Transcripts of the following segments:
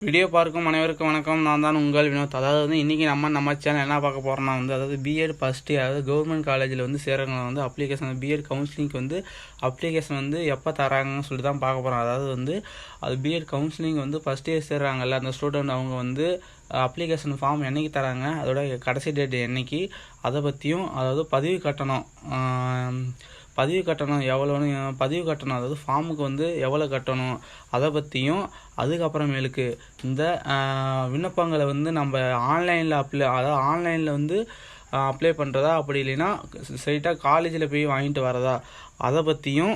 Video பார்க்கும் அனைவருக்கும் வணக்கம். நான் தான் உங்கள் வினோத். அதாவது இன்றைக்கி நம்ம சேனல் என்ன பார்க்க போகிறோம்னா அதாவது பிஎட் ஃபஸ்ட் இயர், அதாவது கவர்மெண்ட் காலேஜில் சேரவங்க அப்ளிகேஷன் பிஎட் கவுன்சிலிங்க்கு அப்ளிகேஷன் எப்போ தராங்கன்னு சொல்லிட்டு தான் பார்க்க போகிறோம். அதாவது அது பிஎட் கவுன்சிலிங் ஃபஸ்ட் இயர் சேர்றாங்கல்ல, அந்த ஸ்டூடெண்ட் அவங்க அப்ளிகேஷன் ஃபார்ம் என்றைக்கு தராங்க, அதோட கடைசி டேட் என்றைக்கு, அதை பற்றியும், அதாவது பதிவு கட்டணம் எவ்வளோன்னு, பதிவு கட்டணம் அதாவது ஃபார்முக்கு எவ்வளோ கட்டணும் அதை பற்றியும், அதுக்கப்புறமேலுக்கு இந்த விண்ணப்பங்களை நம்ம ஆன்லைனில் அதாவது ஆன்லைனில் அப்ளை பண்ணுறதா, அப்படி இல்லைன்னா ஸ்ட்ரைட்டாக காலேஜில் போய் வாங்கிட்டு வரதா, அதை பற்றியும்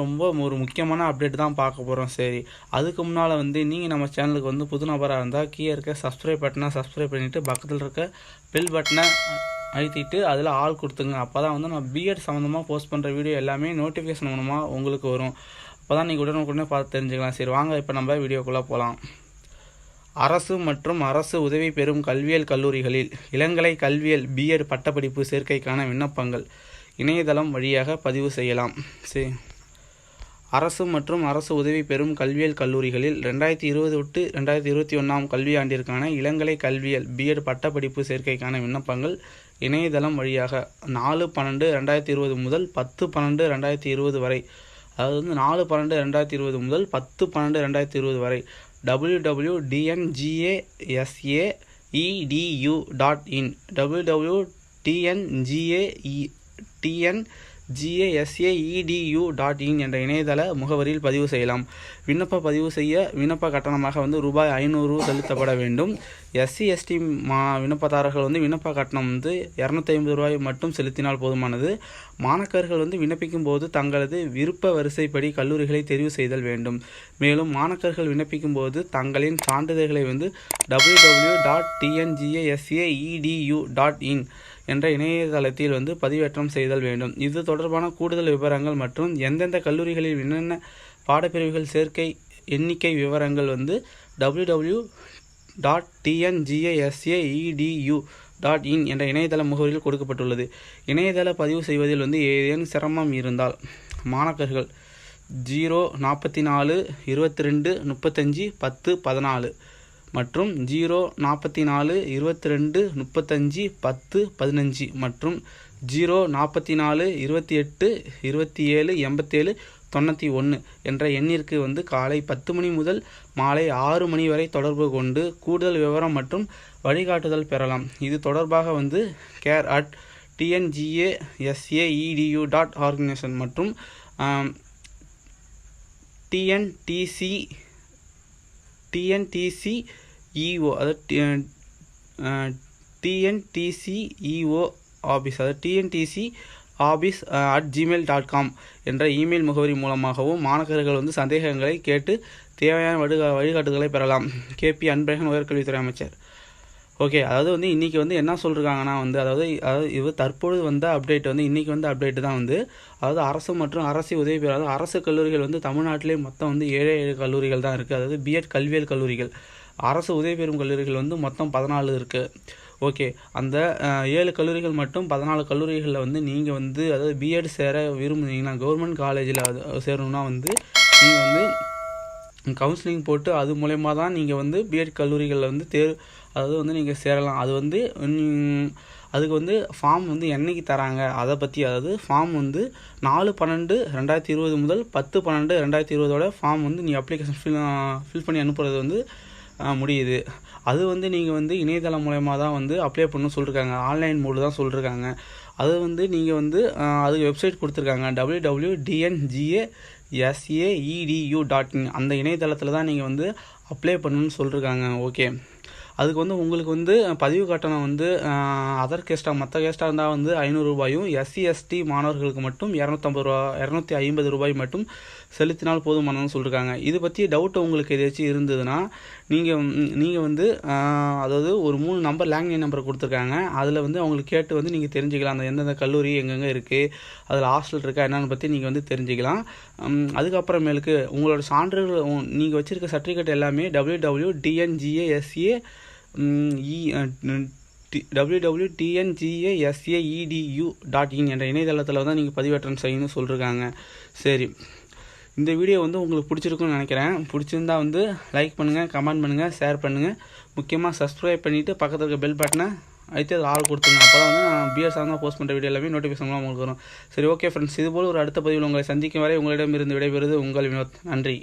ரொம்ப ஒரு முக்கியமான அப்டேட் தான் பார்க்க போகிறோம். சரி, அதுக்கு முன்னால் நீங்கள் நம்ம சேனலுக்கு புது நபராக இருந்தால் கீழே இருக்க சப்ஸ்கிரைப் பட்டனை சப்ஸ்கிரைப் பண்ணிவிட்டு பக்கத்தில் இருக்க பெல் பட்டனை அழுத்திட்டு அதில் ஆள் கொடுத்துங்க. அப்போ தான் நான் பிஎட் சம்மந்தமாக போஸ்ட் பண்ணுற வீடியோ எல்லாமே நோட்டிஃபிகேஷன் மூலமாக உங்களுக்கு வரும். அப்போ தான் நீங்கள் உடனுக்குடனே பார்த்து தெரிஞ்சுக்கலாம். சரி வாங்க, இப்போ நம்ம வீடியோக்குள்ளே போகலாம். அரசு மற்றும் அரசு உதவி பெறும் கல்வியியல் கல்லூரிகளில் இளங்கலை கல்வியியல் பிஎட் பட்டப்படிப்பு சேர்க்கைக்கான விண்ணப்பங்கள் இணையதளம் வழியாக பதிவு செய்யலாம். சரி, அரசு மற்றும் அரசு உதவி பெறும் கல்வியியல் கல்லூரிகளில் 2020-2021 கல்வியாண்டிற்கான இளங்கலை கல்வியியல் பிஎட் பட்டப்படிப்பு சேர்க்கைக்கான விண்ணப்பங்கள் இணையதளம் வழியாக 4/12/2020 முதல் 10/12/2020 வரை, அதாவது 4/12/2020 முதல் 10/12/2020 வரை www.tngasaedu.in www.tngasaedu.in என்ற இணையதள முகவரியில் பதிவு செய்யலாம். பதிவு செய்ய விண்ணப்ப கட்டணமாக ரூபாய் 500 செலுத்தப்பட வேண்டும். SC/ST விண்ணப்பதாரர்கள் விண்ணப்ப கட்டணம் ரூபாய் 250 மட்டும் செலுத்தினால் போதுமானது. மாணக்கர்கள் விண்ணப்பிக்கும் போது தங்களது விருப்ப வரிசைப்படி கல்லூரிகளை தெரிவு செய்தல் வேண்டும். மேலும் மாணக்கர்கள் விண்ணப்பிக்கும் போது தங்களின் சான்றிதழ்களை www.tngasaedu.in என்ற இணையதளத்தில் பதிவேற்றம் செய்தல் வேண்டும். இது தொடர்பான கூடுதல் விவரங்கள் மற்றும் எந்தெந்த கல்லூரிகளில் என்னென்ன பாடப்பிரிவுகள் சேர்க்கை எண்ணிக்கை விவரங்கள் www.tngasaedu.in என்ற இணையதள முகவரியில் கொடுக்கப்பட்டுள்ளது. இணையதள பதிவு செய்வதில் ஏதேனும் சிரமம் இருந்தால் மாணக்கர்கள் 044-22-35-10-14 மற்றும் 044-22-35-10-15 மற்றும் 044-28-27-87-91 என்ற எண்ணிற்கு காலை 10 மணி முதல் மாலை 6 மணி வரை தொடர்பு கொண்டு கூடுதல் விவரம் மற்றும் வழிகாட்டுதல் பெறலாம். இது தொடர்பாக care@tngasaedu.org மற்றும் TNTCEO அதாவது TNTCEO ஆஃபீஸ், அதாவது TNTC ஆஃபீஸ் @gmail.com என்ற இமெயில் முகவரி மூலமாகவும் மாணவர்கள் சந்தேகங்களை கேட்டு தேவையான வழிகாட்டுதலை பெறலாம். KP அன்பழகன், உயர்கல்வித்துறை அமைச்சர். ஓகே, அதாவது இன்றைக்கி என்ன சொல்லியிருக்காங்கன்னா அதாவது இது தற்பொழுது அப்டேட் இன்றைக்கி அப்டேட் தான் அதாவது அரசு மற்றும் அரசு உதவி பெறும், அதாவது அரசு கல்லூரிகள் தமிழ்நாட்டிலே மொத்தம் 7 கல்லூரிகள் தான் இருக்குது. அதாவது பிஎட் கல்வியியல் கல்லூரிகள். அரசு உதவி பெறும் கல்லூரிகள் மொத்தம் 14 இருக்குது. ஓகே, அந்த 7 கல்லூரிகள் மட்டும் 14 கல்லூரிகளில் நீங்கள் அதாவது பிஎட் சேர விரும்புனீங்கன்னா, கவர்மெண்ட் காலேஜில் சேரணுன்னா நீங்கள் கவுன்சிலிங் போட்டு அது மூலயமா தான் நீங்கள் பிஎட் கல்லூரிகளில் அதாவது நீங்கள் சேரலாம். அது அதுக்கு ஃபார்ம் என்றைக்கு தராங்க அதை பற்றி, அதாவது ஃபார்ம் 4/12/2020 முதல் 10/12/2020 ஃபார்ம் நீ அப்ளிகேஷன் ஃபில் பண்ணி அனுப்புறது முடியுது. அது நீங்கள் இணையதளம் மூலயமா தான் அப்ளை பண்ணணும்னு சொல்லியிருக்காங்க. ஆன்லைன் மோடு தான் சொல்லியிருக்காங்க. அது நீங்கள் அதுக்கு வெப்சைட் கொடுத்துருக்காங்க, www.tngasaedu.in அந்த இணையதளத்தில் தான் நீங்கள் அப்ளை பண்ணணும்னு சொல்லியிருக்காங்க. ஓகே, அதுக்கு உங்களுக்கு பதிவு கட்டணம் அதர் கேஸ்டாக மற்ற கேஸ்டாக இருந்தால் 500 ரூபாயும், SC/ST மாணவர்களுக்கு மட்டும் 250 ரூபாய் மட்டும் செலுத்தினால் போதுமானதுன்னு சொல்லியிருக்காங்க. இது பற்றி டவுட் உங்களுக்கு ஏதாச்சும் இருந்ததுன்னா நீங்கள் அதாவது ஒரு 3 நம்பர் லேண்ட்லைன் நம்பர் கொடுத்துருக்காங்க. அதில் அவங்களுக்கு கேட்டு நீங்கள் தெரிஞ்சுக்கலாம், அந்த எந்தெந்த கல்லூரி எங்கெங்கே இருக்குது, அதில் ஹாஸ்டல் இருக்கா என்னென்னு பற்றி நீங்கள் தெரிஞ்சுக்கலாம். அதுக்கப்புறமேலுக்கு உங்களோட சான்றிதழ் நீங்கள் வச்சுருக்க சர்டிஃபிகேட் எல்லாமே www.tngasaedu.in என்ற இணையதளத்தில் தான் நீங்கள் பதிவேற்றம் செய்யணும்னு சொல்லியிருக்காங்க. சரி, இந்த வீடியோ வந்து உங்களுக்கு பிடிச்சிருக்குன்னு நினைக்கிறேன். பிடிச்சிருந்தா வந்து லைக் பண்ணுங்கள், கமெண்ட் பண்ணுங்கள், ஷேர் பண்ணுங்கள். முக்கியமாக சப்ஸ்கிரைப் பண்ணிவிட்டு பக்கத்தில் இருக்க பெல் பட்டனை அழுத்தி அது ஆள் கொடுத்துங்க. அப்போ தான் வந்து நான் பிஎஸ் சார்ந்த போஸ்ட் பண்ணுற வீடியோ எல்லாமே நோட்டிஃபிகேஷன்லாம் உங்களுக்கு வரும். சரி, ஓகே ஃப்ரெண்ட்ஸ், இதுபோல் ஒரு அடுத்த பதிவில் உங்களை சந்திக்கும் வரை உங்களிடமிருந்து விடைபெறுவது உங்கள் வினோத். நன்றி.